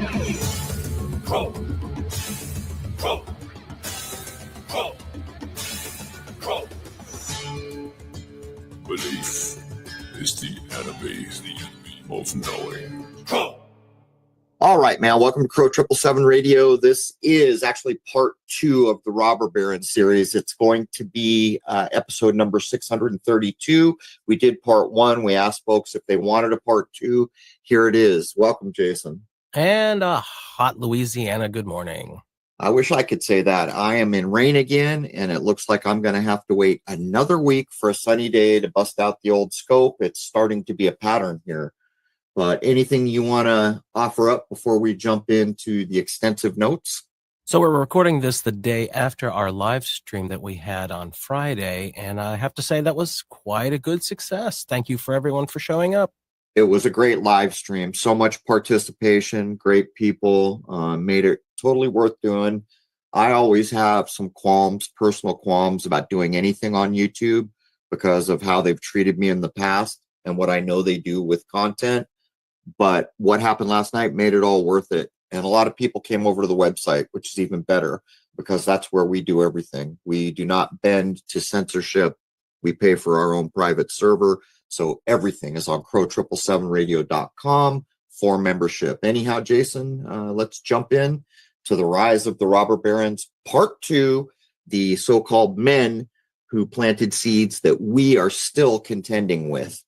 Pro. Pro. Pro. Pro. Belief is the enemy of knowing. Pro. All right, man. Welcome to Crow 777 Radio. This is actually part 2 of the Robber Baron series. It's going to be episode number 632. We did part 1. We asked folks if they wanted a part 2. Here it is. Welcome, Jason. And a hot Louisiana good morning. I wish I could say that. I am in rain again, and it looks like I'm going to have to wait another week for a sunny day to bust out the old scope. It's starting to be a pattern here. But anything you want to offer up before we jump into the extensive notes? So we're recording this the day after our live stream that we had on Friday, and I have to say that was quite a good success. Thank you for everyone for showing up. It was a great live stream. So much participation, great people, made it totally worth doing. I always have some personal qualms about doing anything on YouTube because of how they've treated me in the past and what I know they do with content. But what happened last night made it all worth it. And a lot of people came over to the website, which is even better because that's where we do everything. We do not bend to censorship. We pay for our own private server. So everything is on crow777radio.com for membership. Anyhow, Jason, let's jump in to the rise of the robber barons, part 2, the so-called men who planted seeds that we are still contending with.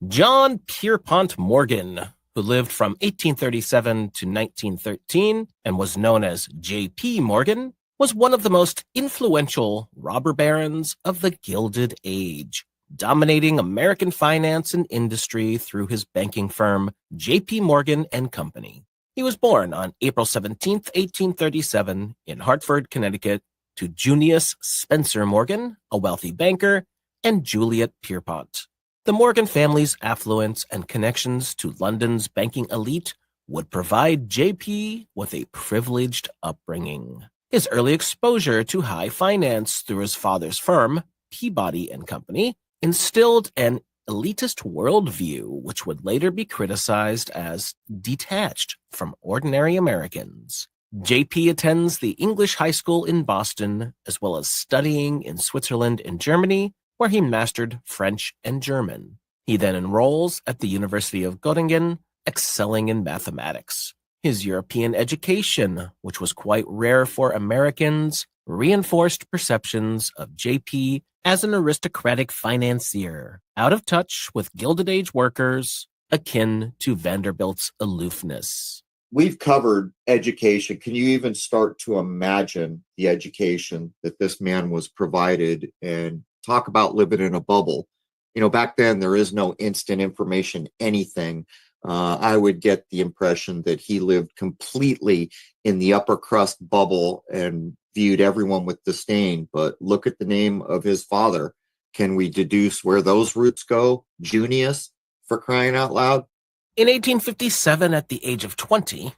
John Pierpont Morgan, who lived from 1837 to 1913 and was known as J.P. Morgan, was one of the most influential robber barons of the Gilded Age, dominating American finance and industry through his banking firm, J.P. Morgan and Company. He was born on April 17, 1837, in Hartford, Connecticut, to Junius Spencer Morgan, a wealthy banker, and Juliet Pierpont. The Morgan family's affluence and connections to London's banking elite would provide J.P. with a privileged upbringing. His early exposure to high finance through his father's firm, Peabody and Company, instilled an elitist worldview which would later be criticized as detached from ordinary Americans. J.P. attends the English High School in Boston, as well as studying in Switzerland and Germany, where he mastered French and German. He then enrolls at the University of Göttingen, excelling in mathematics. His European education, which was quite rare for Americans, reinforced perceptions of J.P. as an aristocratic financier, out of touch with Gilded Age workers, akin to Vanderbilt's aloofness. We've covered education. Can you even start to imagine the education that this man was provided? And talk about living in a bubble. You know, back then there is no instant information, anything. I would get the impression that he lived completely in the upper crust bubble and viewed everyone with disdain. But look at the name of his father. Can we deduce where those roots go? Junius, for crying out loud. In 1857, at the age of 20,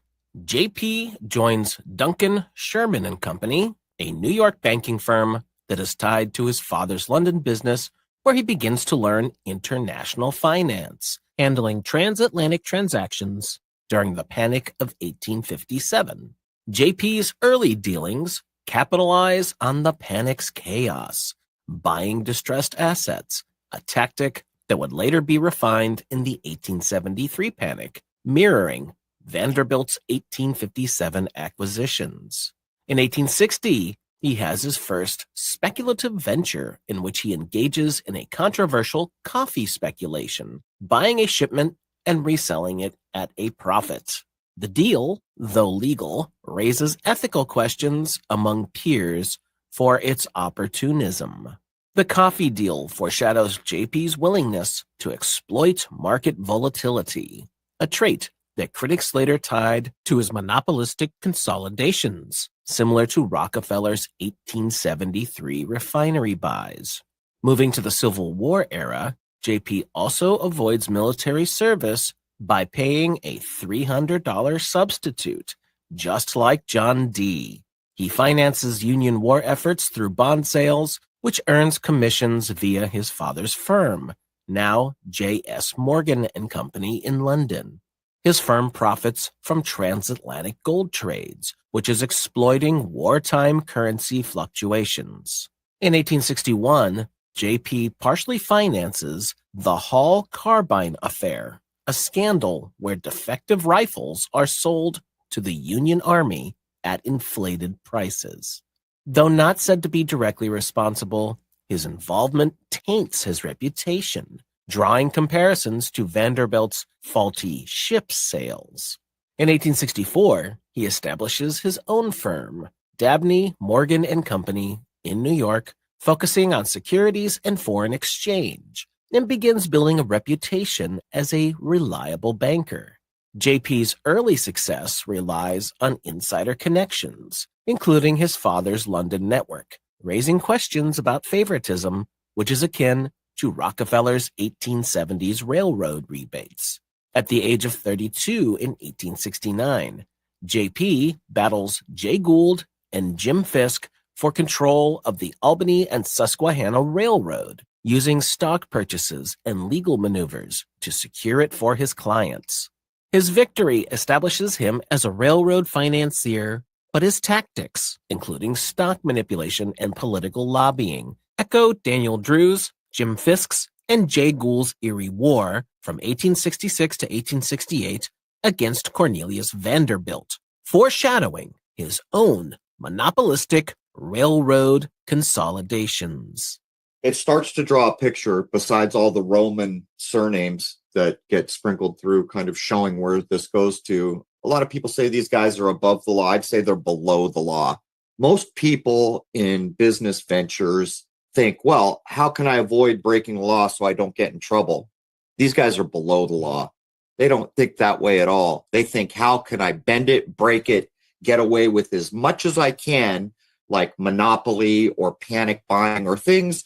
J.P. joins Duncan, Sherman and Company, a New York banking firm that is tied to his father's London business, where he begins to learn international finance, handling transatlantic transactions during the Panic of 1857. J.P.'s early dealings capitalize on the panic's chaos, buying distressed assets, a tactic that would later be refined in the 1873 panic, mirroring Vanderbilt's 1857 acquisitions. In 1860, he has his first speculative venture in which he engages in a controversial coffee speculation, buying a shipment and reselling it at a profit. The deal, though legal, raises ethical questions among peers for its opportunism. The coffee deal foreshadows J.P.'s willingness to exploit market volatility, a trait that critics later tied to his monopolistic consolidations, similar to Rockefeller's 1873 refinery buys. Moving to the Civil War era, J.P. also avoids military service by paying a $300 substitute, just like John D. He finances Union war efforts through bond sales, which earns commissions via his father's firm, now J.S. Morgan and Company in London. His firm profits from transatlantic gold trades, which is exploiting wartime currency fluctuations. In 1861, JP partially finances the Hall Carbine affair, a scandal where defective rifles are sold to the Union Army at inflated prices. Though not said to be directly responsible, his involvement taints his reputation, drawing comparisons to Vanderbilt's faulty ship sales. In 1864, he establishes his own firm, Dabney, Morgan and Company, in New York, focusing on securities and foreign exchange, and begins building a reputation as a reliable banker. JP's early success relies on insider connections, including his father's London network, raising questions about favoritism, which is akin to Rockefeller's 1870s railroad rebates. At the age of 32 in 1869, JP battles Jay Gould and Jim Fisk for control of the Albany and Susquehanna Railroad, using stock purchases and legal maneuvers to secure it for his clients. His victory establishes him as a railroad financier, but his tactics, including stock manipulation and political lobbying, echo Daniel Drew's, Jim Fisk's, and Jay Gould's Erie War from 1866 to 1868 against Cornelius Vanderbilt, foreshadowing his own monopolistic railroad consolidations. It starts to draw a picture, besides all the Roman surnames that get sprinkled through, kind of showing where this goes to. A lot of people say these guys are above the law. I'd say they're below the law. Most people in business ventures think, well, how can I avoid breaking the law so I don't get in trouble? These guys are below the law. They don't think that way at all. They think, how can I bend it, break it, get away with as much as I can, like monopoly or panic buying or things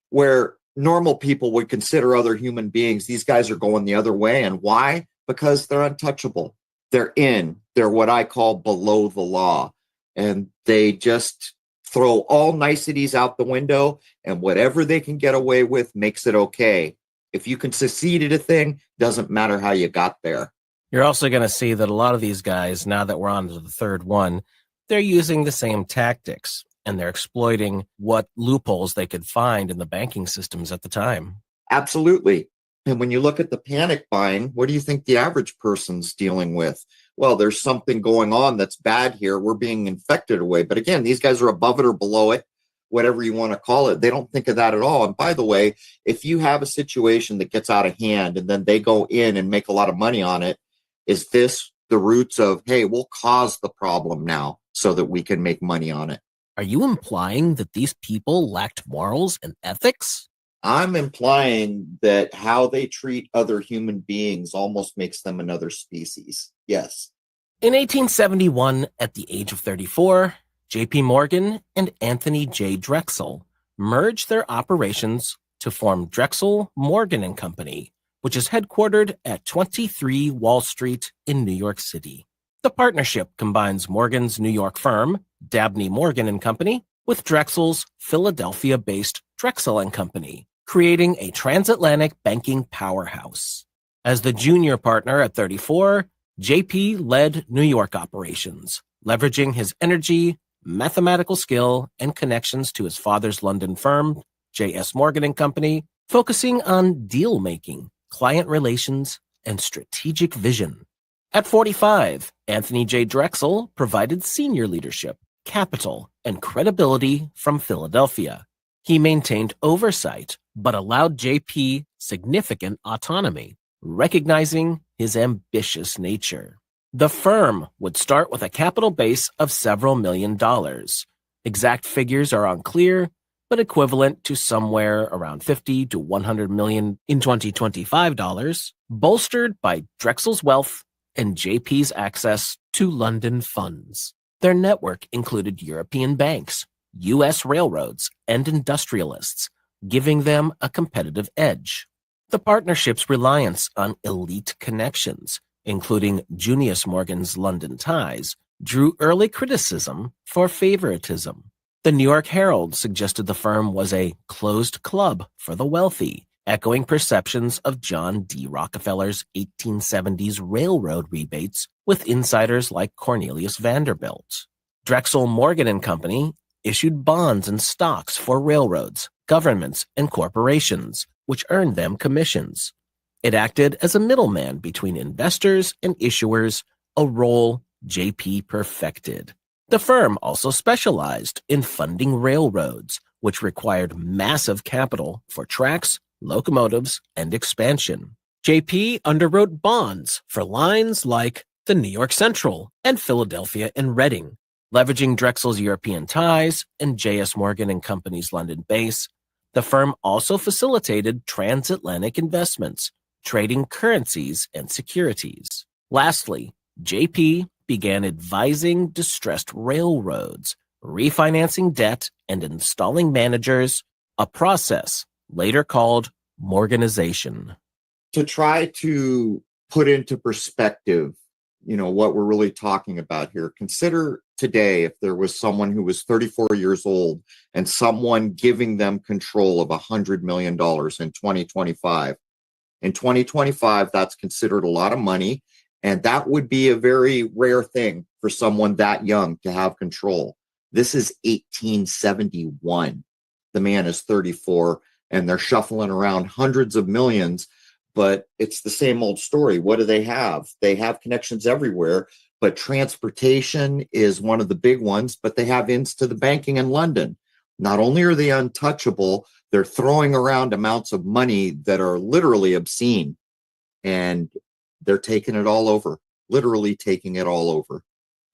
where normal people would consider other human beings. These guys are going the other way. And why? Because they're untouchable. They're what I call below the law. And they just throw all niceties out the window, and whatever they can get away with makes it okay. If you can succeed at a thing, doesn't matter how you got there. You're also going to see that a lot of these guys, now that we're on to the third one, they're using the same tactics, and they're exploiting what loopholes they could find in the banking systems at the time. Absolutely. And when you look at the panic buying, what do you think the average person's dealing with? Well, there's something going on that's bad here. We're being infected away. But again, these guys are above it or below it, whatever you want to call it. They don't think of that at all. And by the way, if you have a situation that gets out of hand and then they go in and make a lot of money on it, is this the roots of, hey, we'll cause the problem now so that we can make money on it? Are you implying that these people lacked morals and ethics? I'm implying that how they treat other human beings almost makes them another species. Yes. In 1871, at the age of 34, J.P. Morgan and Anthony J. Drexel merged their operations to form Drexel, Morgan and Company, which is headquartered at 23 Wall Street in New York City. The partnership combines Morgan's New York firm, Dabney Morgan and Company, with Drexel's Philadelphia-based Drexel and Company, creating a transatlantic banking powerhouse. As the junior partner at 34, JP led New York operations, leveraging his energy, mathematical skill, and connections to his father's London firm, J.S. Morgan and Company, focusing on deal-making, client relations, and strategic vision. At 45, Anthony J. Drexel provided senior leadership, capital, and credibility from Philadelphia. He maintained oversight, but allowed JP significant autonomy, recognizing his ambitious nature. The firm would start with a capital base of several $1 million. Exact figures are unclear, but equivalent to somewhere around 50 to 100 million in 2025 dollars, bolstered by Drexel's wealth and JP's access to London funds. Their network included European banks, U.S. railroads, and industrialists, giving them a competitive edge. The partnership's reliance on elite connections, including Junius Morgan's London ties, drew early criticism for favoritism. The New York Herald suggested the firm was a closed club for the wealthy, echoing perceptions of John D. Rockefeller's 1870s railroad rebates with insiders like Cornelius Vanderbilt. Drexel Morgan and Company issued bonds and stocks for railroads, governments, and corporations, which earned them commissions. It acted as a middleman between investors and issuers, a role JP perfected. The firm also specialized in funding railroads, which required massive capital for tracks, locomotives, and expansion. JP underwrote bonds for lines like the New York Central and Philadelphia and Reading. Leveraging Drexel's European ties and J.S. Morgan and Company's London base, the firm also facilitated transatlantic investments, trading currencies and securities. Lastly, JP began advising distressed railroads, refinancing debt, and installing managers, a process later called Morganization. To try to put into perspective, what we're really talking about here, consider today if there was someone who was 34 years old and someone giving them control of $100 million in 2025. In 2025, that's considered a lot of money, and that would be a very rare thing for someone that young to have control. This is 1871. The man is 34, and they're shuffling around hundreds of millions, but it's the same old story. What do they have? They have connections everywhere, but transportation is one of the big ones, but they have ins to the banking in London. Not only are they untouchable, they're throwing around amounts of money that are literally obscene, and they're taking it all over, literally taking it all over.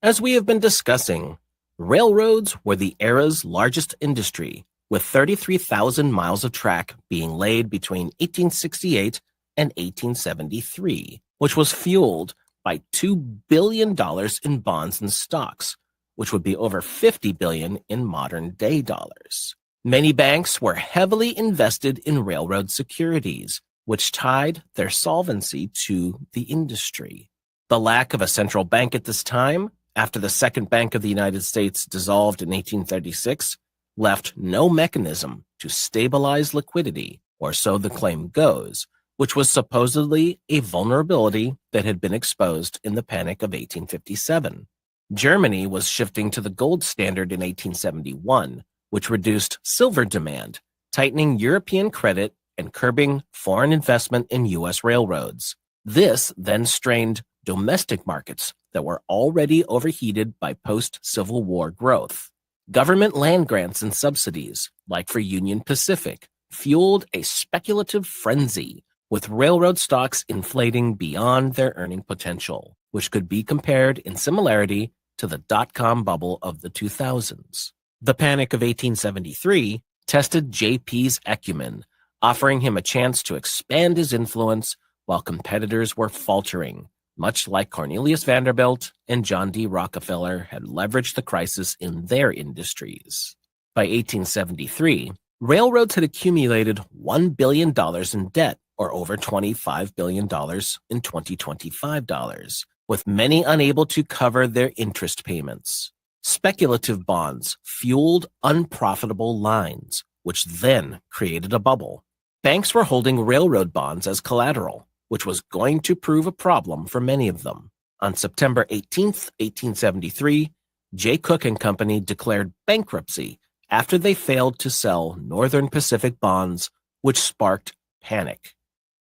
As we have been discussing, railroads were the era's largest industry, with 33,000 miles of track being laid between 1868 and 1873, which was fueled by $2 billion in bonds and stocks, which would be over $50 billion in modern-day dollars. Many banks were heavily invested in railroad securities, which tied their solvency to the industry. The lack of a central bank at this time, after the Second Bank of the United States dissolved in 1836, left no mechanism to stabilize liquidity, or so the claim goes, which was supposedly a vulnerability that had been exposed in the Panic of 1857. Germany was shifting to the gold standard in 1871, which reduced silver demand, tightening European credit and curbing foreign investment in U.S. railroads. This then strained domestic markets that were already overheated by post-Civil War growth. Government land grants and subsidies, like for Union Pacific, fueled a speculative frenzy, with railroad stocks inflating beyond their earning potential, which could be compared in similarity to the dot-com bubble of the 2000s. The Panic of 1873 tested JP's acumen, offering him a chance to expand his influence while competitors were faltering, much like Cornelius Vanderbilt and John D. Rockefeller had leveraged the crisis in their industries. By 1873, railroads had accumulated $1 billion in debt, or over $25 billion in 2025 dollars, with many unable to cover their interest payments. Speculative bonds fueled unprofitable lines, which then created a bubble. Banks were holding railroad bonds as collateral, which was going to prove a problem for many of them. On September 18, 1873, J. Cook and Company declared bankruptcy after they failed to sell Northern Pacific bonds, which sparked panic.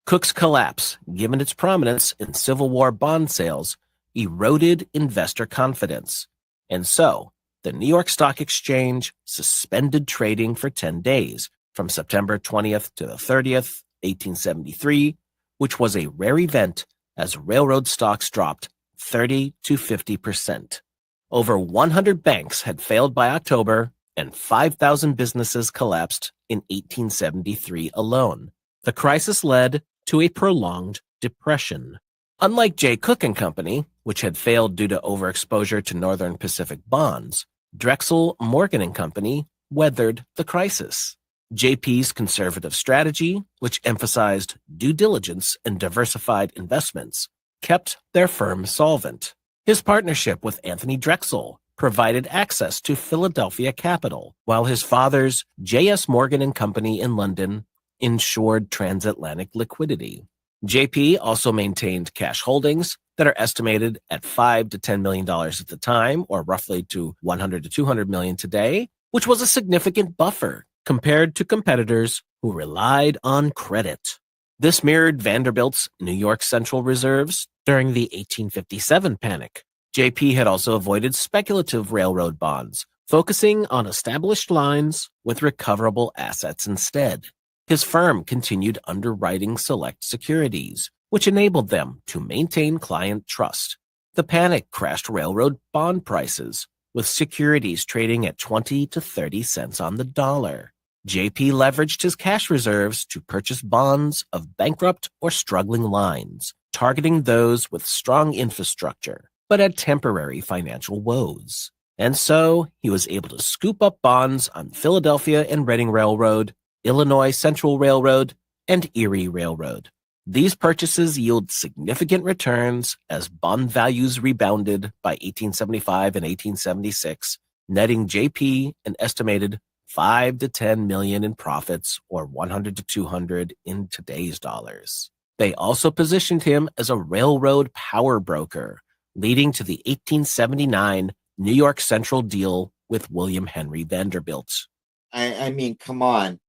Cook's collapse, given its prominence in Civil War bond sales, eroded investor confidence. And so, the New York Stock Exchange suspended trading for 10 days, from September 20th to the 30th, 1873, which was a rare event as railroad stocks dropped 30 to 50%. Over 100 banks had failed by October, and 5,000 businesses collapsed in 1873 alone. The crisis led to a prolonged depression. Unlike J. Cook and Company, which had failed due to overexposure to Northern Pacific bonds, Drexel Morgan and Company weathered the crisis. JP's conservative strategy, which emphasized due diligence and diversified investments, kept their firm solvent. His partnership with Anthony Drexel provided access to Philadelphia capital, while his father's J.S. Morgan and Company in London ensured transatlantic liquidity. JP also maintained cash holdings that are estimated at $5 to $10 million at the time, or roughly to $100 to $200 million today, which was a significant buffer compared to competitors who relied on credit. This mirrored Vanderbilt's New York Central reserves during the 1857 panic. JP had also avoided speculative railroad bonds, focusing on established lines with recoverable assets instead. His firm continued underwriting select securities, which enabled them to maintain client trust. The panic crashed railroad bond prices, with securities trading at 20 to 30 cents on the dollar. JP leveraged his cash reserves to purchase bonds of bankrupt or struggling lines, targeting those with strong infrastructure, but had temporary financial woes. And so he was able to scoop up bonds on Philadelphia and Reading Railroad, Illinois Central Railroad, and Erie Railroad. These purchases yield significant returns as bond values rebounded by 1875 and 1876, netting JP an estimated $5 to $10 million in profits, or 100 to 200 in today's dollars. They also positioned him as a railroad power broker, leading to the 1879 New York Central deal with William Henry Vanderbilt. I mean, come on.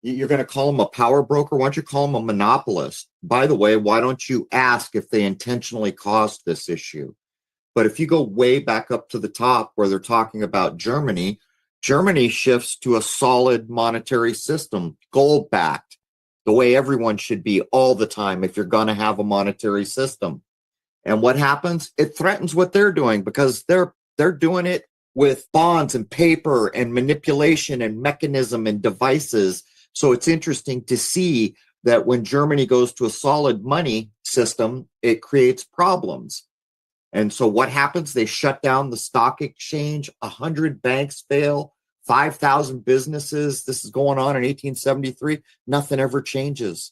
You're going to call him a power broker? Why don't you call him a monopolist? By the way, why don't you ask if they intentionally caused this issue? But if you go way back up to the top where they're talking about Germany, Germany shifts to a solid monetary system, gold-backed, the way everyone should be all the time if you're going to have a monetary system. And what happens? It threatens what they're doing because they're doing it with bonds and paper and manipulation and mechanism and devices. So it's interesting to see that when Germany goes to a solid money system, it creates problems. And so what happens? They shut down the stock exchange. 100 banks fail, 5,000 businesses. This is going on in 1873. Nothing ever changes.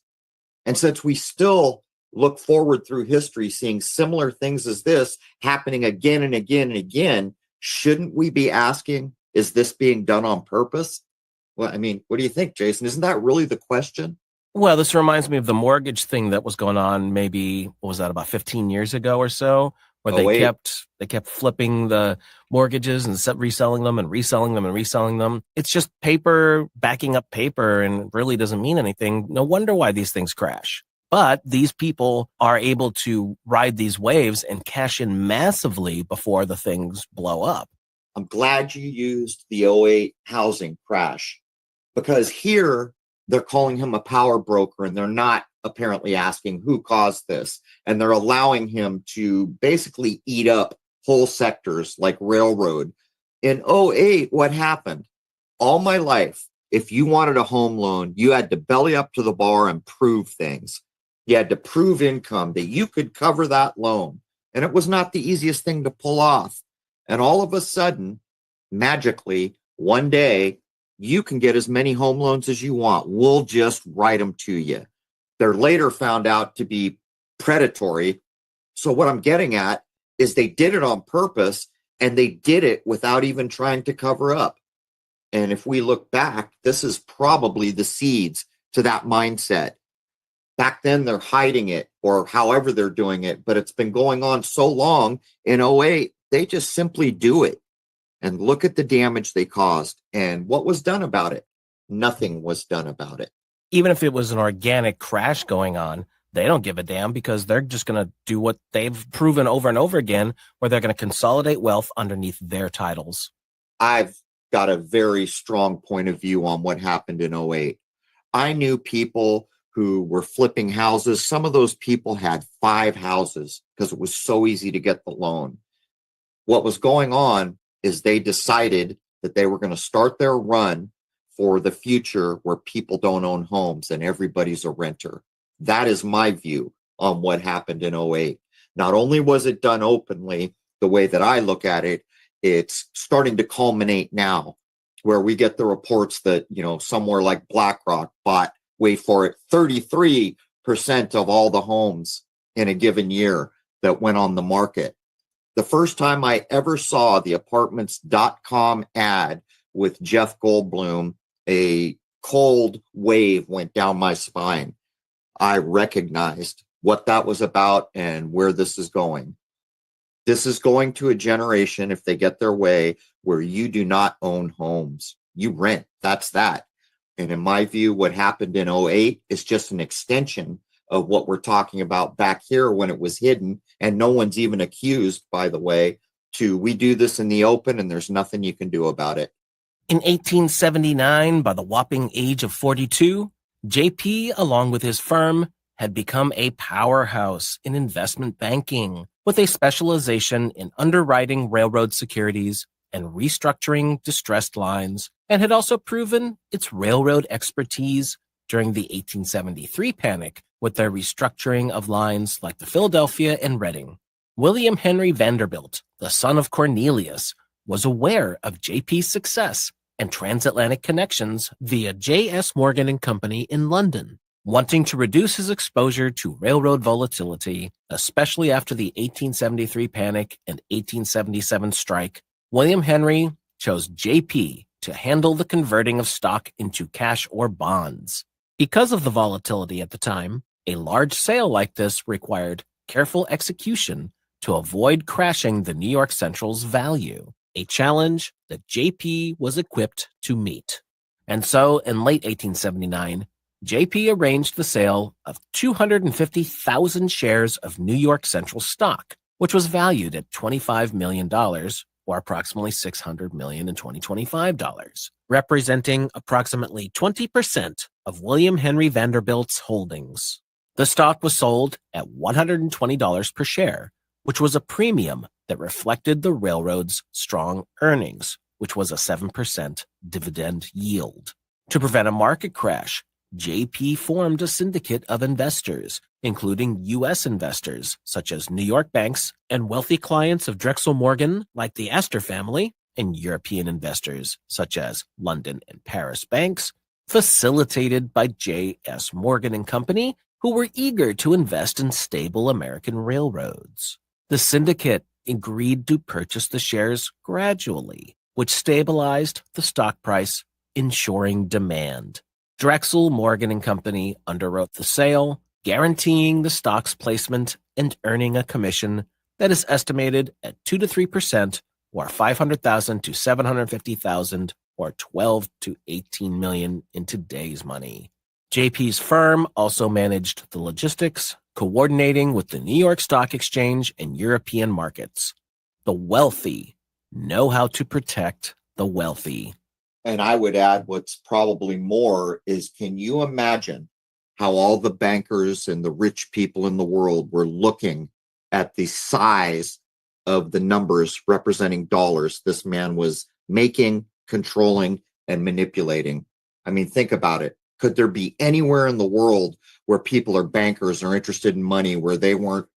And since we still look forward through history, seeing similar things as this happening again and again and again, shouldn't we be asking, is this being done on purpose? Well, I mean, what do you think, Jason? Isn't that really the question? Well, this reminds me of the mortgage thing that was going on maybe, what was that, about 15 years ago or so, where they kept flipping the mortgages and reselling them and reselling them and reselling them. It's just paper backing up paper and really doesn't mean anything. No wonder why these things crash. But these people are able to ride these waves and cash in massively before the things blow up. I'm glad you used the '08 housing crash, because here they're calling him a power broker and they're not apparently asking who caused this. And they're allowing him to basically eat up whole sectors like railroad. In '08, what happened? All my life, if you wanted a home loan, you had to belly up to the bar and prove things. You had to prove income that you could cover that loan. And it was not the easiest thing to pull off. And all of a sudden, magically, one day, you can get as many home loans as you want. We'll just write them to you. They're later found out to be predatory. So what I'm getting at is they did it on purpose, and they did it without even trying to cover up. And if we look back, this is probably the seeds to that mindset. Back then, they're hiding it or however they're doing it, but it's been going on so long. In '08, they just simply do it. And look at the damage they caused. And what was done about it? Nothing was done about it. Even if it was an organic crash going on, they don't give a damn because they're just going to do what they've proven over and over again, where they're going to consolidate wealth underneath their titles. I've got a very strong point of view on what happened in '08. I knew people who were flipping houses. Some of those people had 5 houses because it was so easy to get the loan. What was going on is they decided that they were going to start their run for the future where people don't own homes and everybody's a renter. That is my view on what happened in '08. Not only was it done openly, the way that I look at it, it's starting to culminate now, where we get the reports that, somewhere like BlackRock bought, wait for it, 33% of all the homes in a given year that went on the market. The first time I ever saw the apartments.com ad with Jeff Goldblum, a cold wave went down my spine. I recognized what that was about and where this is going. This is going to a generation, if they get their way, where you do not own homes. You rent. That's that. And in my view, what happened in '08 is just an extension of what we're talking about back here when it was hidden. And no one's even accused, by the way, we do this in the open and there's nothing you can do about it. In 1879, by the whopping age of 42, JP, along with his firm, had become a powerhouse in investment banking with a specialization in underwriting railroad securities and restructuring distressed lines, and had also proven its railroad expertise during the 1873 panic with their restructuring of lines like the Philadelphia and Reading. William Henry Vanderbilt, the son of Cornelius, was aware of JP's success and transatlantic connections via J.S. Morgan and Company in London. Wanting to reduce his exposure to railroad volatility, especially after the 1873 panic and 1877 strike, William Henry chose JP to handle the converting of stock into cash or bonds. Because of the volatility at the time, a large sale like this required careful execution to avoid crashing the New York Central's value, a challenge that JP was equipped to meet. And so, in late 1879, JP arranged the sale of 250,000 shares of New York Central stock, which was valued at $25 million, or approximately $600 million in 2025 dollars, representing approximately 20% of William Henry Vanderbilt's holdings. The stock was sold at $120 per share, which was a premium that reflected the railroad's strong earnings, which was a 7% dividend yield. To prevent a market crash, JP formed a syndicate of investors, including U.S. investors such as New York banks and wealthy clients of Drexel Morgan like the Astor family, and European investors such as London and Paris banks, facilitated by J.S. Morgan and Company, who were eager to invest in stable American railroads. The syndicate agreed to purchase the shares gradually, which stabilized the stock price, ensuring demand. Drexel Morgan and Company underwrote the sale, guaranteeing the stock's placement and earning a commission that is estimated at 2 to 3%, or $500,000 to $750,000, or $12 to $18 million in today's money. JP's firm also managed the logistics, coordinating with the New York Stock Exchange and European markets. The wealthy know how to protect the wealthy. And I would add what's probably more is, can you imagine how all the bankers and the rich people in the world were looking at the size of the numbers representing dollars this man was making, controlling, and manipulating? I mean, think about it. Could there be anywhere in the world where people are bankers or interested in money where they weren't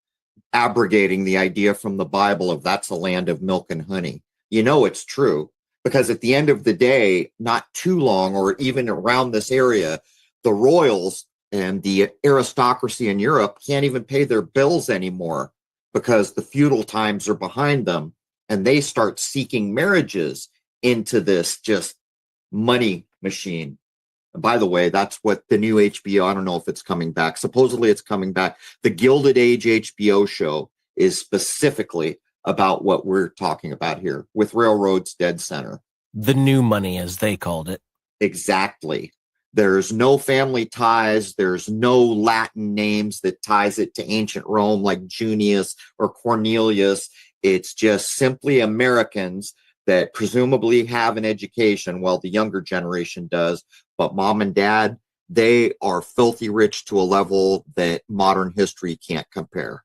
abrogating the idea from the Bible of that's a land of milk and honey? You know it's true. Because at the end of the day, not too long or even around this area, the royals and the aristocracy in Europe can't even pay their bills anymore because the feudal times are behind them, and they start seeking marriages into this just money machine. And by the way, that's what the new HBO, I don't know if it's coming back. Supposedly it's coming back. The Gilded Age HBO show is specifically about what we're talking about here, with railroads dead center. The new money, as they called it. Exactly. There's no family ties. There's no Latin names that ties it to ancient Rome like Junius or Cornelius. It's just simply Americans that presumably have an education, while the younger generation does. But mom and dad, they are filthy rich to a level that modern history can't compare.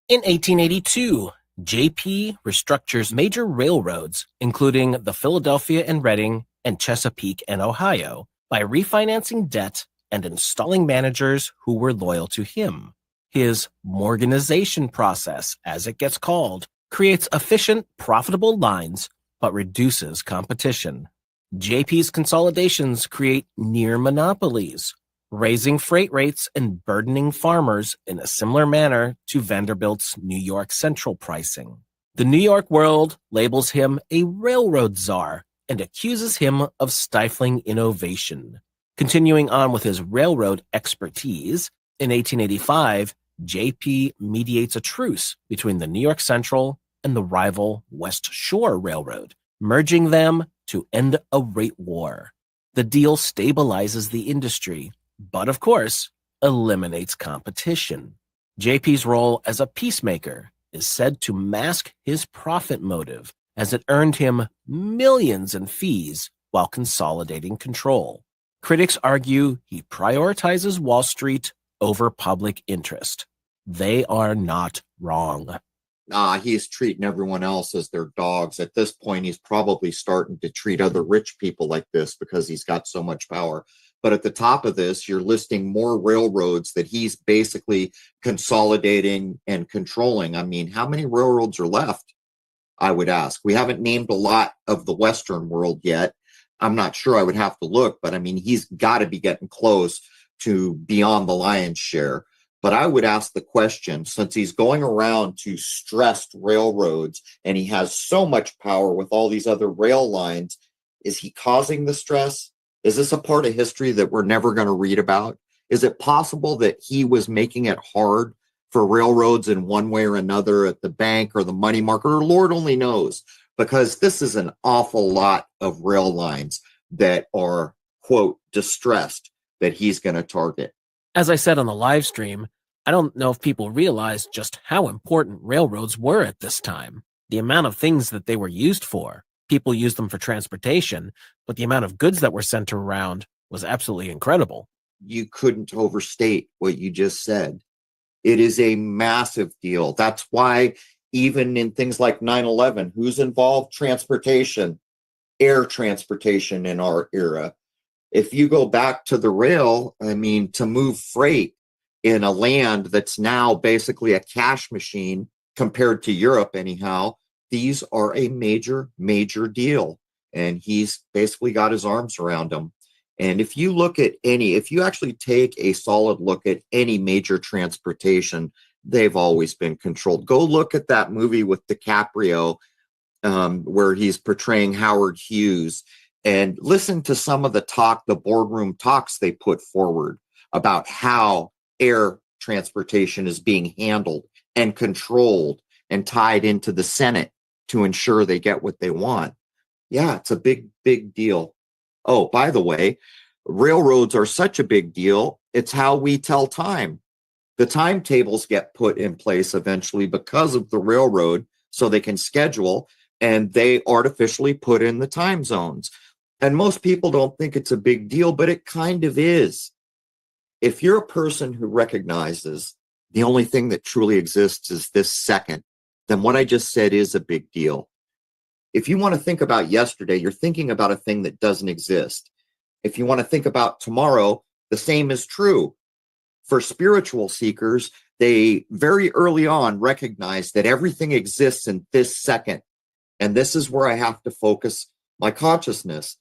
In 1882, JP restructures major railroads, including the Philadelphia and Reading and Chesapeake and Ohio, by refinancing debt and installing managers who were loyal to him. His Morganization process, as it gets called, creates efficient, profitable lines, but reduces competition. JP's consolidations create near monopolies, raising freight rates and burdening farmers in a similar manner to Vanderbilt's New York Central pricing. The New York World labels him a railroad czar and accuses him of stifling innovation. Continuing on with his railroad expertise, in 1885, JP mediates a truce between the New York Central and the rival West Shore Railroad, merging them to end a rate war. The deal stabilizes the industry, but of course, eliminates competition. JP's role as a peacemaker is said to mask his profit motive, as it earned him millions in fees while consolidating control. Critics argue he prioritizes Wall Street over public interest. They are not wrong. He's treating everyone else as their dogs. At this point, he's probably starting to treat other rich people like this because he's got so much power. But at the top of this, you're listing more railroads that he's basically consolidating and controlling. I mean, how many railroads are left? I would ask. We haven't named a lot of the Western world yet. I'm not sure. I would have to look, but I mean, he's got to be getting close to beyond the lion's share. But I would ask the question, since he's going around to stressed railroads and he has so much power with all these other rail lines, is he causing the stress? Is this a part of history that we're never going to read about? Is it possible that he was making it hard for railroads in one way or another at the bank or the money market, or Lord only knows? Because this is an awful lot of rail lines that are, quote, distressed that he's going to target. As I said on the live stream, I don't know if people realize just how important railroads were at this time. The amount of things that they were used for. People used them for transportation, but the amount of goods that were sent around was absolutely incredible. You couldn't overstate what you just said. It is a massive deal. That's why even in things like 9/11, who's involved? Transportation, air transportation in our era. If you go back to the rail, I mean, to move freight in a land that's now basically a cash machine compared to Europe anyhow, these are a major, major deal. And he's basically got his arms around them. And if you look at if you actually take a solid look at any major transportation, they've always been controlled. Go look at that movie with DiCaprio, where he's portraying Howard Hughes, and listen to some of the boardroom talks they put forward about how air transportation is being handled and controlled and tied into the Senate to ensure they get what they want. Yeah, it's a big, big deal. Oh, by the way, railroads are such a big deal. It's how we tell time. The timetables get put in place eventually because of the railroad, so they can schedule, and they artificially put in the time zones. And most people don't think it's a big deal, but it kind of is. If you're a person who recognizes the only thing that truly exists is this second, then what I just said is a big deal. If you want to think about yesterday, you're thinking about a thing that doesn't exist. If you want to think about tomorrow, the same is true. For spiritual seekers, they very early on recognize that everything exists in this second. And this is where I have to focus my consciousness.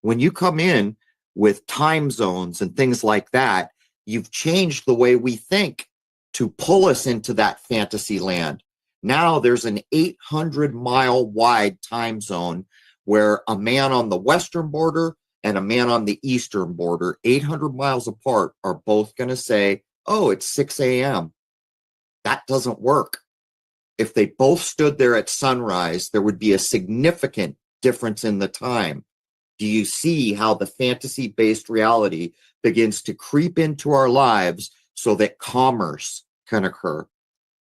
When you come in with time zones and things like that, you've changed the way we think to pull us into that fantasy land. Now there's an 800-mile wide time zone where a man on the western border and a man on the eastern border, 800 miles apart, are both going to say, oh, it's 6 a.m. That doesn't work. If they both stood there at sunrise, there would be a significant difference in the time. Do you see how the fantasy-based reality begins to creep into our lives so that commerce can occur?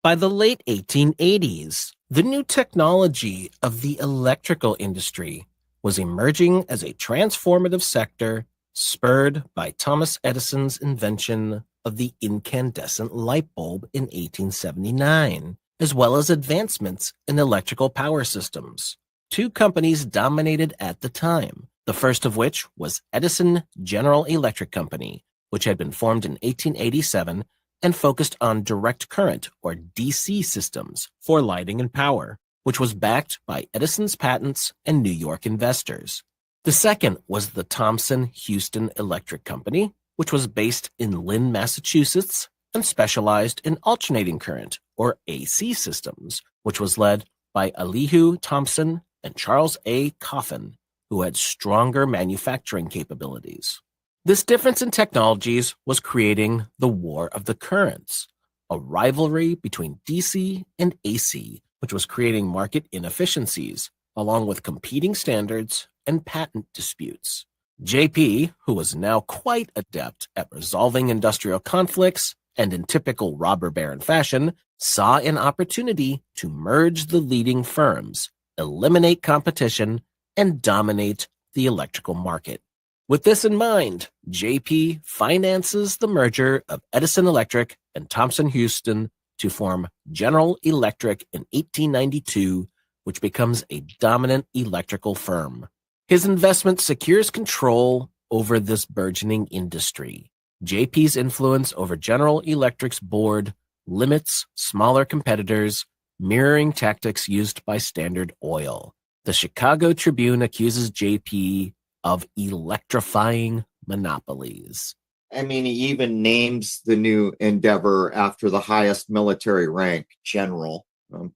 By the late 1880s, the new technology of the electrical industry was emerging as a transformative sector spurred by Thomas Edison's invention of the incandescent light bulb in 1879, as well as advancements in electrical power systems. Two companies dominated at the time, the first of which was Edison General Electric Company, which had been formed in 1887 and focused on direct current, or DC systems, for lighting and power, which was backed by Edison's patents and New York investors. The second was the Thomson-Houston Electric Company, which was based in Lynn, Massachusetts, and specialized in alternating current, or AC systems, which was led by Elihu Thomson and Charles A. Coffin, who had stronger manufacturing capabilities. This difference in technologies was creating the War of the Currents, a rivalry between DC and AC, which was creating market inefficiencies, along with competing standards and patent disputes. JP, who was now quite adept at resolving industrial conflicts and in typical robber baron fashion, saw an opportunity to merge the leading firms, eliminate competition, and dominate the electrical market. With this in mind, JP finances the merger of Edison Electric and Thomson Houston to form General Electric in 1892, which becomes a dominant electrical firm. His investment secures control over this burgeoning industry. JP's influence over General Electric's board limits smaller competitors, mirroring tactics used by Standard Oil. The Chicago Tribune accuses JP of electrifying monopolies. I mean, he even names the new endeavor after the highest military rank, general,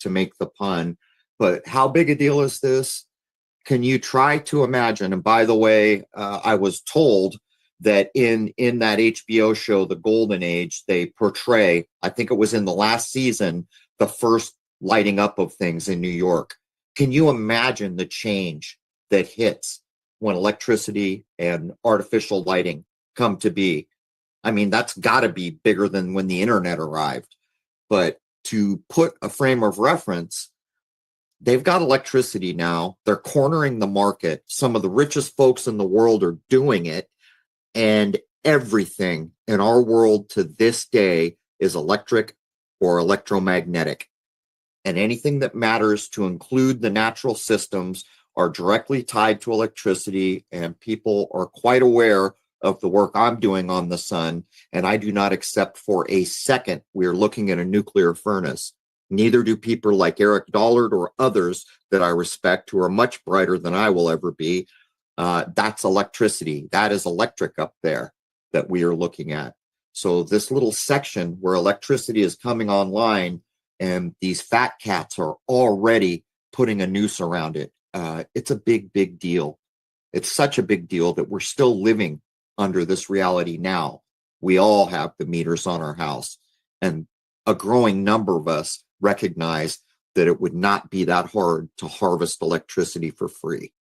to make the pun. But how big a deal is this? Can you try to imagine? And by the way, I was told that in that HBO show, The Golden Age, they portray, I think it was in the last season, the first lighting up of things in New York. Can you imagine the change that hits when electricity and artificial lighting come to be? I mean, that's got to be bigger than when the internet arrived. But to put a frame of reference, they've got electricity now. They're cornering the market. Some of the richest folks in the world are doing it. And everything in our world to this day is electric or electromagnetic. And anything that matters to include the natural systems are directly tied to electricity, and people are quite aware of the work I'm doing on the sun, and I do not accept for a second we are looking at a nuclear furnace. Neither do people like Eric Dollard or others that I respect who are much brighter than I will ever be. That's electricity. That is electric up there that we are looking at. So this little section where electricity is coming online and these fat cats are already putting a noose around it. It's a big, big deal. It's such a big deal that we're still living under this reality now. We all have the meters on our house, and a growing number of us recognize that it would not be that hard to harvest electricity for free.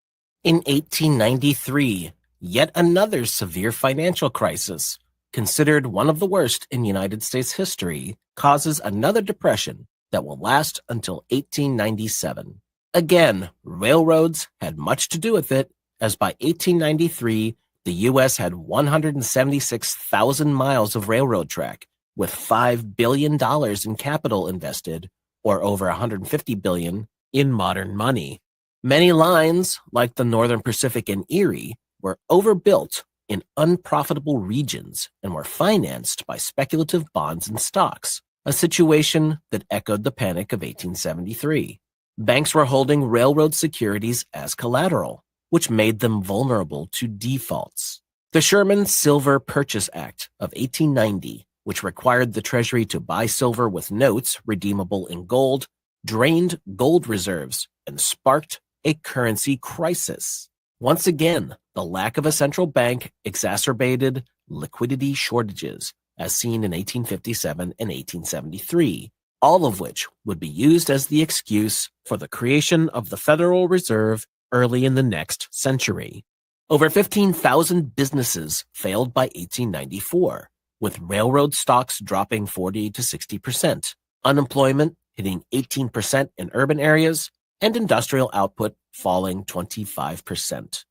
In 1893, yet another severe financial crisis, considered one of the worst in United States history, causes another depression that will last until 1897. Again, railroads had much to do with it, as by 1893, the U.S. had 176,000 miles of railroad track, with $5 billion in capital invested, or over $150 billion in modern money. Many lines, like the Northern Pacific and Erie, were overbuilt in unprofitable regions and were financed by speculative bonds and stocks, a situation that echoed the Panic of 1873. Banks were holding railroad securities as collateral, which made them vulnerable to defaults. The Sherman Silver Purchase Act of 1890, which required the Treasury to buy silver with notes redeemable in gold, drained gold reserves and sparked a currency crisis. Once again, the lack of a central bank exacerbated liquidity shortages, as seen in 1857 and 1873, all of which would be used as the excuse for the creation of the Federal Reserve early in the next century. Over 15,000 businesses failed by 1894, with railroad stocks dropping 40 to 60%, unemployment hitting 18% in urban areas, and industrial output falling 25%.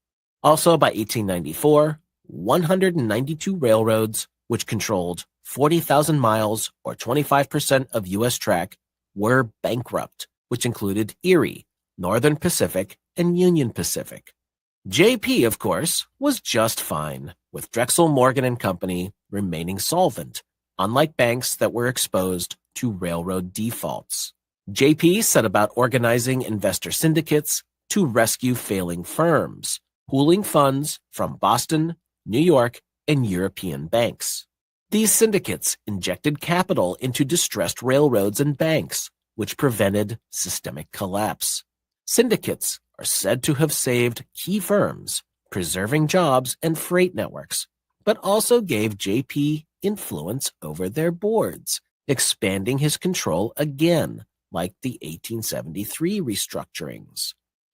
Also by 1894, 192 railroads, which controlled 40,000 miles or 25% of U.S. track, were bankrupt, which included Erie, Northern Pacific, and Union Pacific. JP, of course, was just fine, with Drexel Morgan and Company remaining solvent, unlike banks that were exposed to railroad defaults. JP set about organizing investor syndicates to rescue failing firms, pooling funds from Boston, New York, and European banks. These syndicates injected capital into distressed railroads and banks, which prevented systemic collapse. Syndicates are said to have saved key firms, preserving jobs and freight networks, but also gave JP influence over their boards, expanding his control again, like the 1873 restructurings.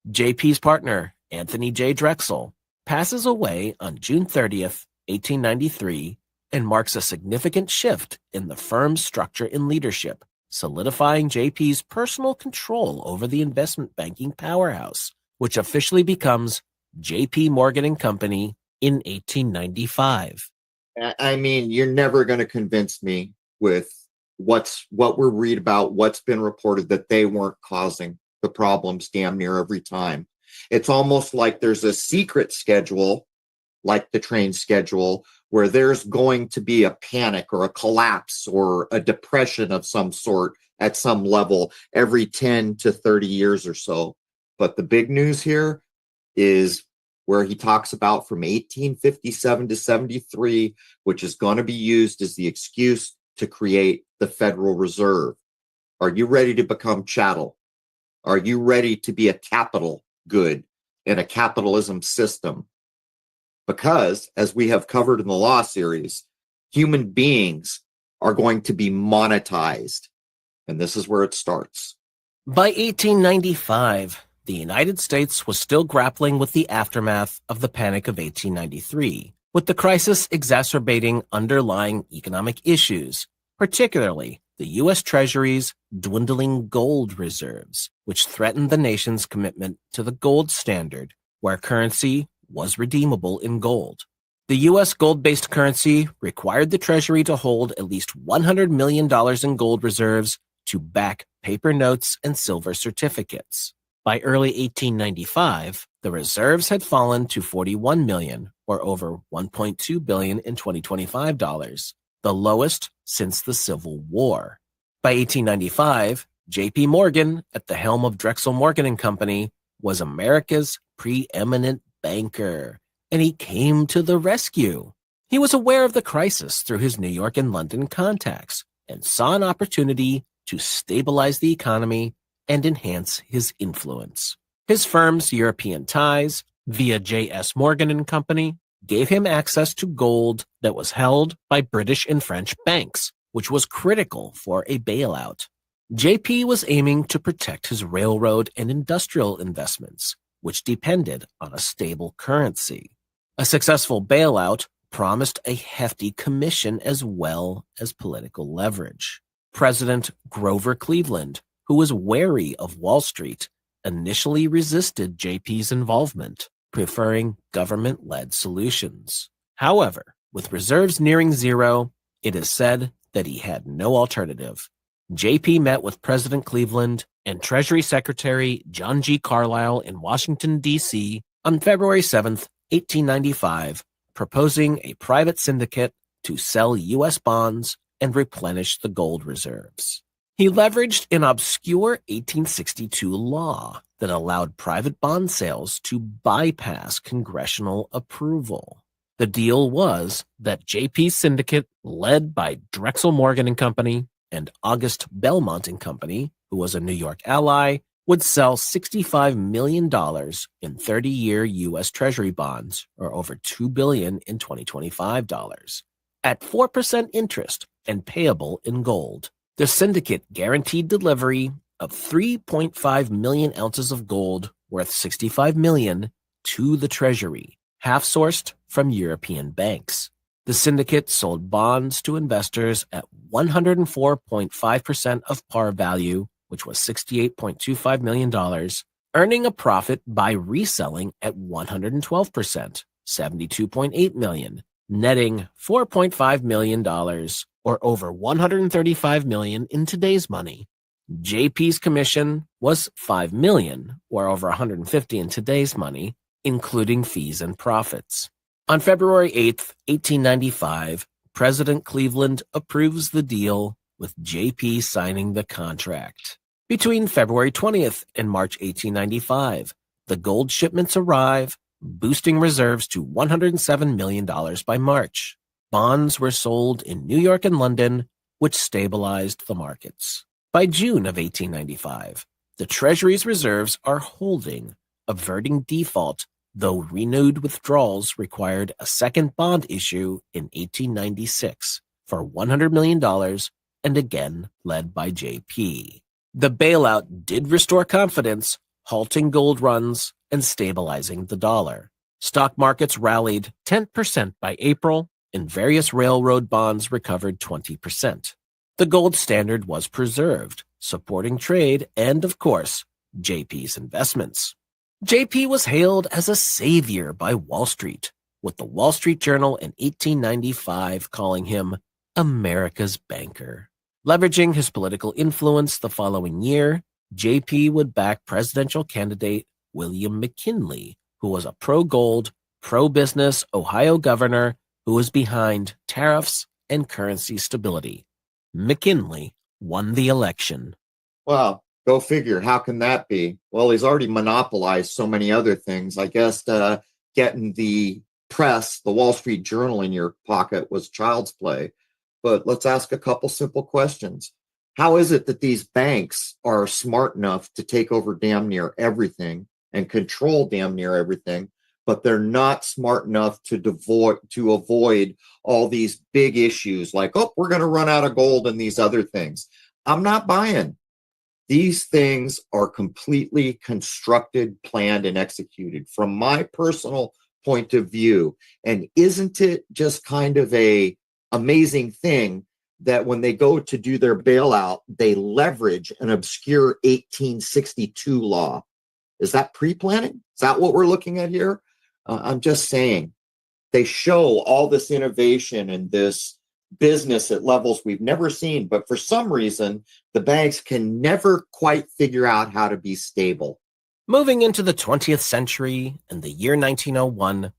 JP's partner, Anthony J. Drexel, passes away on June 30th, 1893, and marks a significant shift in the firm's structure and leadership, solidifying JP's personal control over the investment banking powerhouse, which officially becomes JP Morgan and Company in 1895. I mean, you're never going to convince me with what we read about, what's been reported, that they weren't causing the problems damn near every time. It's almost like there's a secret schedule, like the train schedule, where there's going to be a panic or a collapse or a depression of some sort at some level every 10 to 30 years or so. But the big news here is where he talks about from 1857 to 73, which is going to be used as the excuse to create the Federal Reserve. Are you ready to become chattel? Are you ready to be a capital good in a capitalism system? Because, as we have covered in the law series, human beings are going to be monetized. And this is where it starts. By 1895, the United States was still grappling with the aftermath of the Panic of 1893, with the crisis exacerbating underlying economic issues, particularly the U.S. Treasury's dwindling gold reserves, which threatened the nation's commitment to the gold standard, where currency was redeemable in gold. The U.S. gold-based currency required the Treasury to hold at least $100 million in gold reserves to back paper notes and silver certificates. By early 1895, the reserves had fallen to $41 million, or over $1.2 billion in 2025 dollars, the lowest since the Civil War. By 1895, J.P. Morgan, at the helm of Drexel Morgan & Company, was America's preeminent banker, and he came to the rescue. He was aware of the crisis through his New York and London contacts and saw an opportunity to stabilize the economy and enhance his influence. His firm's European ties, via J.S. Morgan & Company, gave him access to gold that was held by British and French banks, which was critical for a bailout. JP was aiming to protect his railroad and industrial investments, which depended on a stable currency. A successful bailout promised a hefty commission as well as political leverage. President Grover Cleveland, who was wary of Wall Street, initially resisted JP's involvement, preferring government-led solutions. However, with reserves nearing zero, it is said that he had no alternative. JP met with President Cleveland and Treasury Secretary John G. Carlyle in Washington, D.C. on February 7, 1895, proposing a private syndicate to sell U.S. bonds and replenish the gold reserves. He leveraged an obscure 1862 law that allowed private bond sales to bypass congressional approval. The deal was that JP's syndicate, led by Drexel Morgan & Company and August Belmont & Company, who was a New York ally, would sell $65 million in 30-year U.S. Treasury bonds, or over $2 billion in 2025 dollars, at 4% interest and payable in gold. The syndicate guaranteed delivery of 3.5 million ounces of gold worth $65 million to the Treasury, half-sourced from European banks. The syndicate sold bonds to investors at 104.5% of par value, which was $68.25 million, earning a profit by reselling at 112%, $72.8 million, netting $4.5 million, or over $135 million in today's money. JP's commission was $5 million, or over $150 in today's money, including fees and profits. On February 8, 1895, President Cleveland approves the deal, with JP signing the contract. Between February 20th and March 1895, the gold shipments arrive, boosting reserves to $107 million by March. Bonds were sold in New York and London, which stabilized the markets. By June of 1895, the Treasury's reserves are holding, averting default though renewed withdrawals required a second bond issue in 1896 for $100 million and again led by JP. The bailout did restore confidence, halting gold runs and stabilizing the dollar. Stock markets rallied 10% by April, and various railroad bonds recovered 20%. The gold standard was preserved, supporting trade and, of course, JP's investments. JP was hailed as a savior by Wall Street, with the Wall Street Journal in 1895 calling him America's banker. Leveraging his political influence the following year, JP would back presidential candidate William McKinley, who was a pro-gold, pro-business Ohio governor who was behind tariffs and currency stability. McKinley won the election. Well, go figure. How can that be? Well, he's already monopolized so many other things. I guess getting the press, the Wall Street Journal in your pocket was child's play. But let's ask a couple simple questions. How is it that these banks are smart enough to take over damn near everything and control damn near everything, but they're not smart enough to avoid all these big issues like, oh, we're going to run out of gold and these other things? I'm not buying. These things are completely constructed, planned, and executed from my personal point of view. And isn't it just kind of a amazing thing that when they go to do their bailout, they leverage an obscure 1862 law? Is that pre-planning? Is that what we're looking at here? I'm just saying, they show all this innovation and this business at levels we've never seen, but for some reason, the banks can never quite figure out how to be stable. Moving into the 20th century, in the year 1901,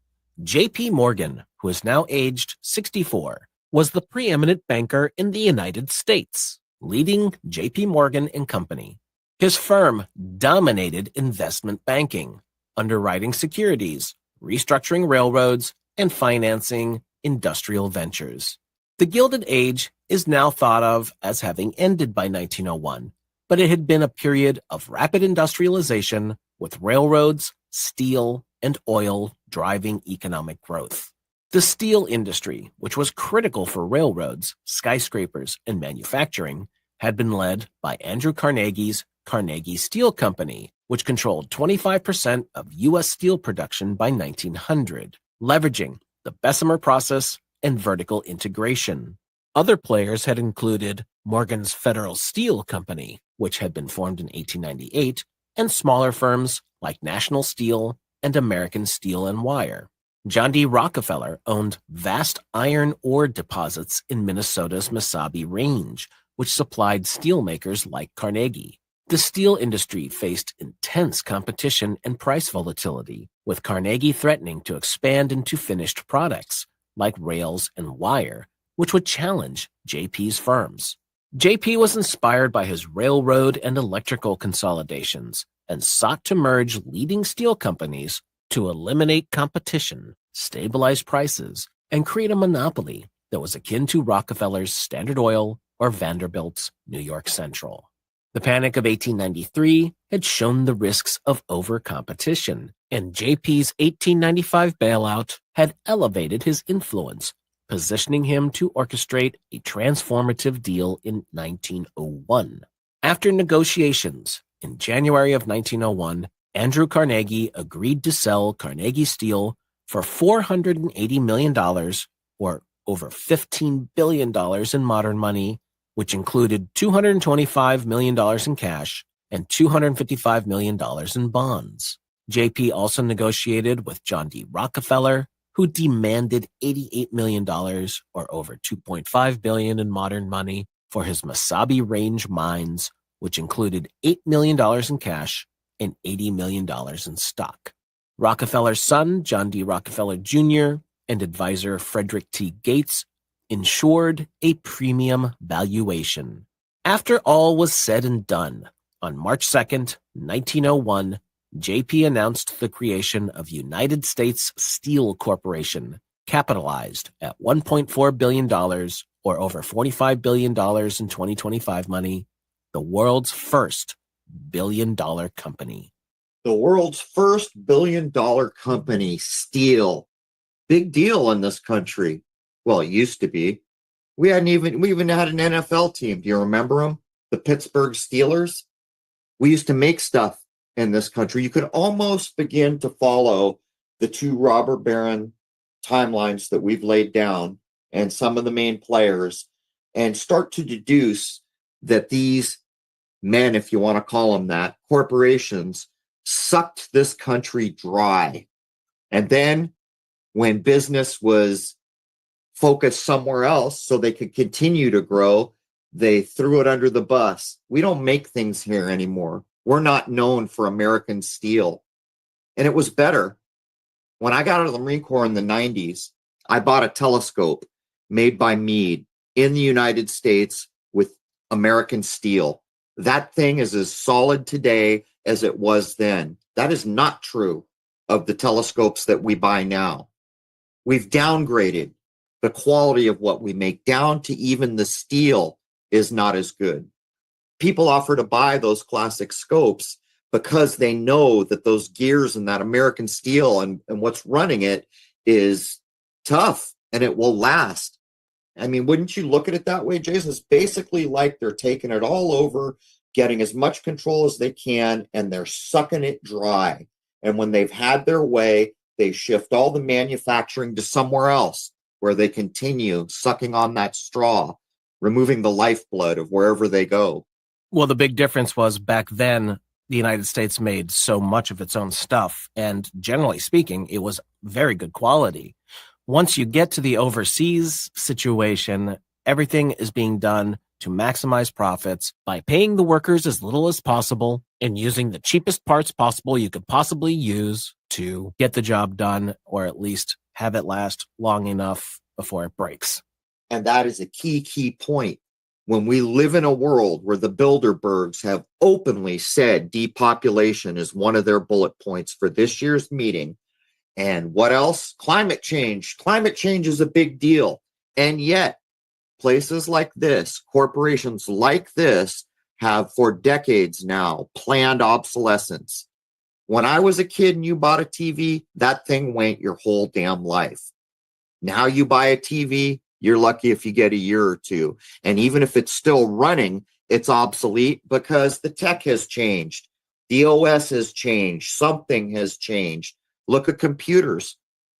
J.P. Morgan, who is now aged 64, was the preeminent banker in the United States, leading J.P. Morgan and Company. His firm dominated investment banking, underwriting securities, restructuring railroads, and financing industrial ventures. The Gilded Age is now thought of as having ended by 1901, but it had been a period of rapid industrialization with railroads, steel, and oil driving economic growth. The steel industry, which was critical for railroads, skyscrapers, and manufacturing, had been led by Andrew Carnegie's Carnegie Steel Company, which controlled 25% of U.S. steel production by 1900, leveraging the Bessemer process and vertical integration. Other players had included Morgan's Federal Steel Company, which had been formed in 1898, and smaller firms like National Steel and American Steel and Wire. John D. Rockefeller owned vast iron ore deposits in Minnesota's Mesabi Range, which supplied steelmakers like Carnegie. The steel industry faced intense competition and price volatility, with Carnegie threatening to expand into finished products like rails and wire, which would challenge JP's firms. JP was inspired by his railroad and electrical consolidations and sought to merge leading steel companies to eliminate competition, stabilize prices, and create a monopoly that was akin to Rockefeller's Standard Oil or Vanderbilt's New York Central. The Panic of 1893 had shown the risks of over-competition, and JP's 1895 bailout had elevated his influence, positioning him to orchestrate a transformative deal in 1901. After negotiations, in January of 1901, Andrew Carnegie agreed to sell Carnegie Steel for $480 million, or over $15 billion in modern money, which included $225 million in cash and $255 million in bonds. JP also negotiated with John D. Rockefeller, who demanded $88 million, or over $2.5 billion in modern money, for his Mesabi Range mines, which included $8 million in cash and $80 million in stock. Rockefeller's son, John D. Rockefeller Jr., and advisor Frederick T. Gates ensured a premium valuation. After all was said and done, on March 2nd, 1901, JP announced the creation of United States Steel Corporation, capitalized at $1.4 billion, or over $45 billion in 2025 money, the world's first billion-dollar company. The world's first billion-dollar company, steel. Big deal in this country. Well, it used to be. We even had an NFL team. Do you remember them? The Pittsburgh Steelers. We used to make stuff in this country. You could almost begin to follow the two robber baron timelines that we've laid down and some of the main players and start to deduce that these men, if you want to call them that, corporations, sucked this country dry. And then when business was focused somewhere else so they could continue to grow, they threw it under the bus. We don't make things here anymore. We're not known for American steel. And it was better. When I got out of the Marine Corps in the 90s, I bought a telescope made by Meade in the United States with American steel. That thing is as solid today as it was then. That is not true of the telescopes that we buy now. We've downgraded the quality of what we make down to even the steel is not as good. People offer to buy those classic scopes because they know that those gears and that American steel and what's running it is tough and it will last. I mean, wouldn't you look at it that way, Jason? It's basically like they're taking it all over, getting as much control as they can, and they're sucking it dry. And when they've had their way, they shift all the manufacturing to somewhere else where they continue sucking on that straw, removing the lifeblood of wherever they go. Well, the big difference was back then, the United States made so much of its own stuff. And generally speaking, it was very good quality. Once you get to the overseas situation, everything is being done to maximize profits by paying the workers as little as possible and using the cheapest parts possible you could possibly use to get the job done, or at least have it last long enough before it breaks. And that is a key point. When we live in a world where the Bilderbergs have openly said depopulation is one of their bullet points for this year's meeting. And what else? Climate change. Climate change is a big deal. And yet, places like this, corporations like this, have for decades now planned obsolescence. When I was a kid and you bought a TV, that thing went your whole damn life. Now you buy a TV, you're lucky if you get a year or two. And even if it's still running, it's obsolete because the tech has changed. The OS has changed. Something has changed. Look at computers.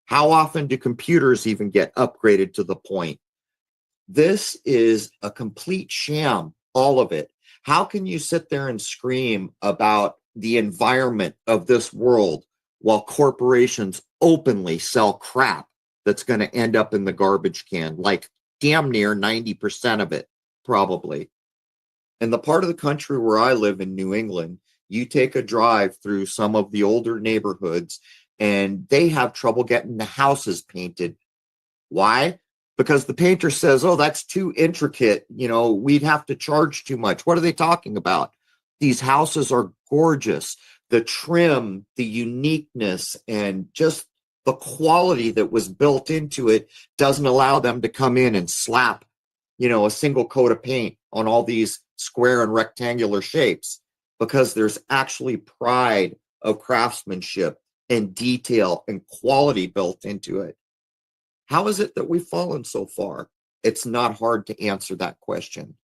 How often do computers even get upgraded to the point? This is a complete sham, all of it. How can you sit there and scream about the environment of this world while corporations openly sell crap that's going to end up in the garbage can, like damn near 90% of it, probably? In the part of the country where I live in New England, you take a drive through some of the older neighborhoods and they have trouble getting the houses painted. Why? Because the painter says, oh, that's too intricate. You know, we'd have to charge too much. What are they talking about? These houses are gorgeous. The trim, the uniqueness, and just the quality that was built into it doesn't allow them to come in and slap, a single coat of paint on all these square and rectangular shapes, because there's actually pride of craftsmanship and detail and quality built into it. How is it that we've fallen so far? It's not hard to answer that question.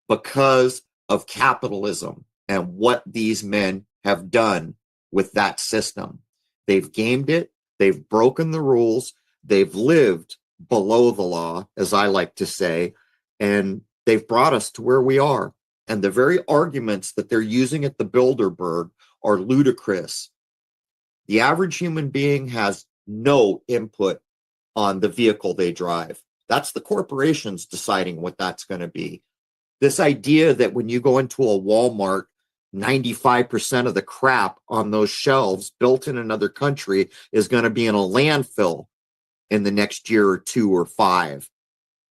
Because of capitalism and what these men have done with that system. They've gamed it. They've broken the rules. They've lived below the law, as I like to say, and they've brought us to where we are. And the very arguments that they're using at the Bilderberg are ludicrous. The average human being has no input on the vehicle they drive. That's the corporations deciding what that's going to be. This idea that when you go into a Walmart, 95% of the crap on those shelves built in another country is going to be in a landfill in the next year or 2 or 5.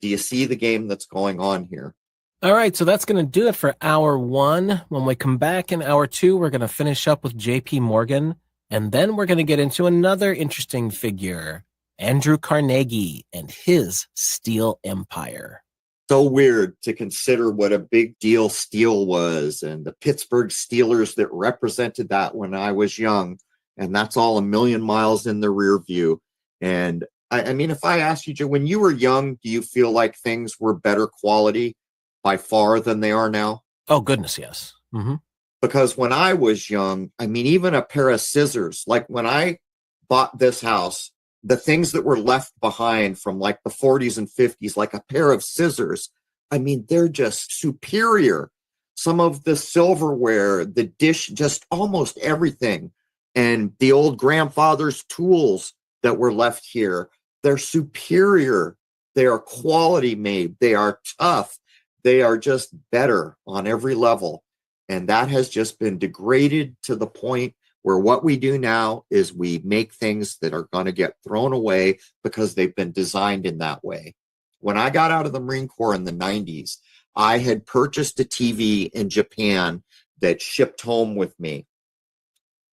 Do you see the game that's going on here? All right, so that's going to do it for hour 1. When we come back in hour 2, we're going to finish up with JP Morgan, and then we're going to get into another interesting figure, Andrew Carnegie and his steel empire. So weird to consider what a big deal steel was and the Pittsburgh Steelers that represented that when I was young. And that's all a million miles in the rear view. And I mean, if I asked you, Joe, when you were young, do you feel like things were better quality by far than they are now? Oh, goodness, yes. Mm-hmm. Because when I was young, I mean, even a pair of scissors, like when I bought this house, the things that were left behind from like the 40s and 50s, like a pair of scissors, I mean, they're just superior. Some of the silverware, the dish, just almost everything. And the old grandfather's tools that were left here, they're superior. They are quality made. They are tough. They are just better on every level. And that has just been degraded to the point where what we do now is we make things that are going to get thrown away because they've been designed in that way. When I got out of the Marine Corps in the 90s, I had purchased a TV in Japan that shipped home with me.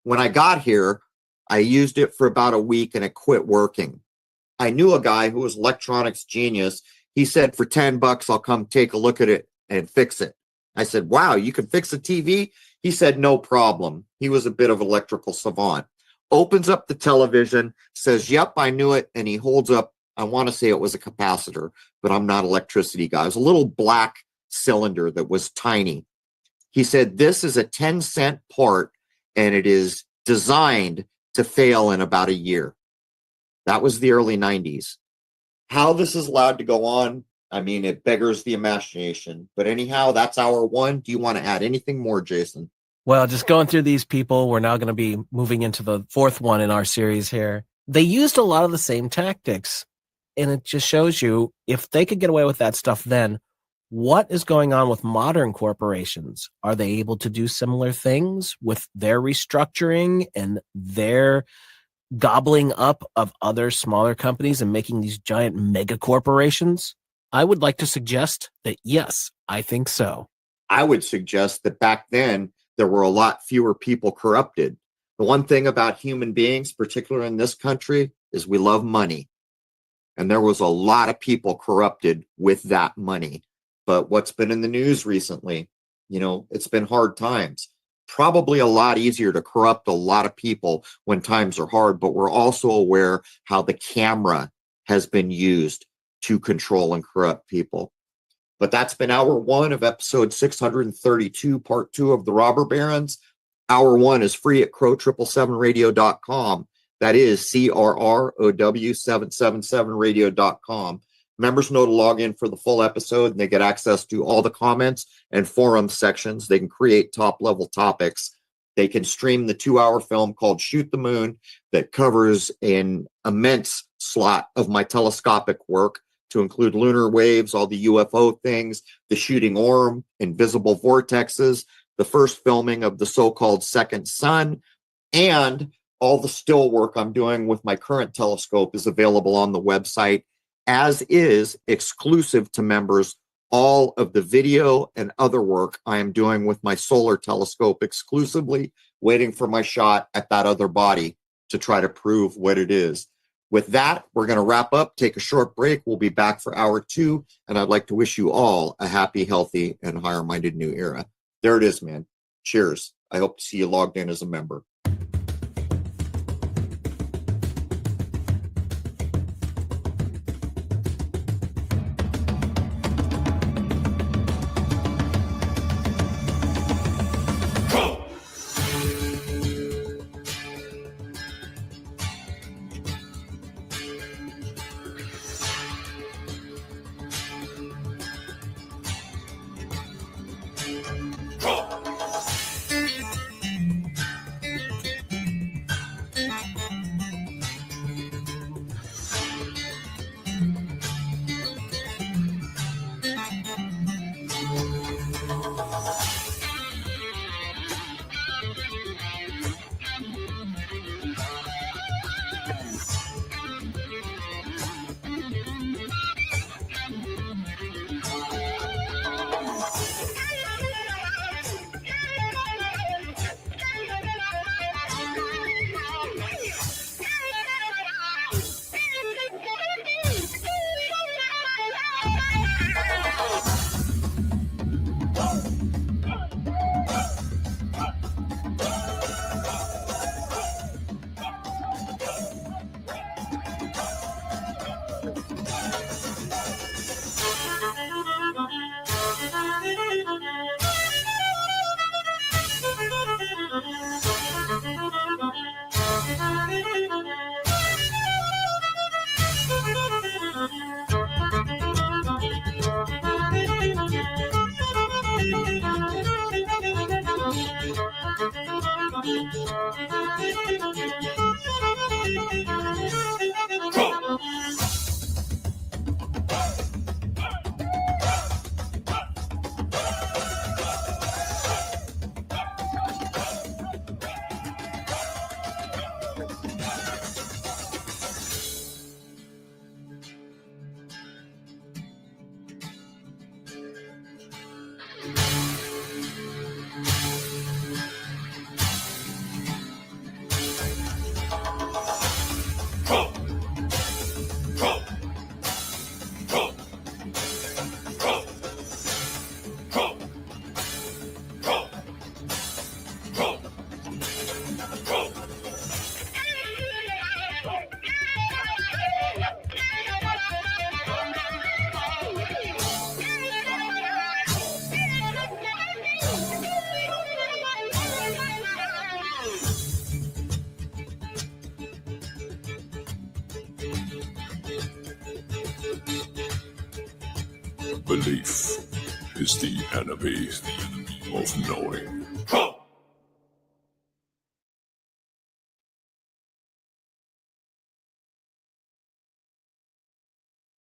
When I got here, I used it for about a week and it quit working. I knew a guy who was electronics genius. He said, for $10, I'll come take a look at it and fix it. I said, wow, you can fix a TV? He said, no problem. He was a bit of electrical savant. Opens up the television, says, yep, I knew it. And he holds up, I want to say it was a capacitor, but I'm not an electricity guy. It was a little black cylinder that was tiny. He said, this is a 10-cent part and it is designed to fail in about a year. That was the early 90s. How this is allowed to go on, I mean, it beggars the imagination. But anyhow, that's hour one. Do you want to add anything more, Jason? Well, just going through these people, we're now going to be moving into the fourth one in our series here. They used a lot of the same tactics. And it just shows you, if they could get away with that stuff then, what is going on with modern corporations? Are they able to do similar things with their restructuring and their gobbling up of other smaller companies and making these giant mega corporations? I would like to suggest that yes, I think so. I would suggest that back then, there were a lot fewer people corrupted. The one thing about human beings, particularly in this country, is we love money. And there was a lot of people corrupted with that money. But what's been in the news recently, you know, it's been hard times. Probably a lot easier to corrupt a lot of people when times are hard, but we're also aware how the camera has been used to control and corrupt people. But that's been hour one of episode 632, part 2 of the Robber Barons. Hour one is free at crow777radio.com. That is CRROW777radio.com. Members know to log in for the full episode and they get access to all the comments and forum sections. They can create top level topics. They can stream the 2-hour film called Shoot the Moon that covers an immense slot of my telescopic work to include lunar waves, all the UFO things, the shooting orb, invisible vortexes, the first filming of the so-called second sun, and all the still work I'm doing with my current telescope is available on the website, as is exclusive to members all of the video and other work I am doing with my solar telescope exclusively, waiting for my shot at that other body to try to prove what it is. With that, we're going to wrap up, take a short break. We'll be back for hour 2, and I'd like to wish you all a happy, healthy, and higher-minded new era. There it is, man. Cheers. I hope to see you logged in as a member. Belief is the enemy of knowing.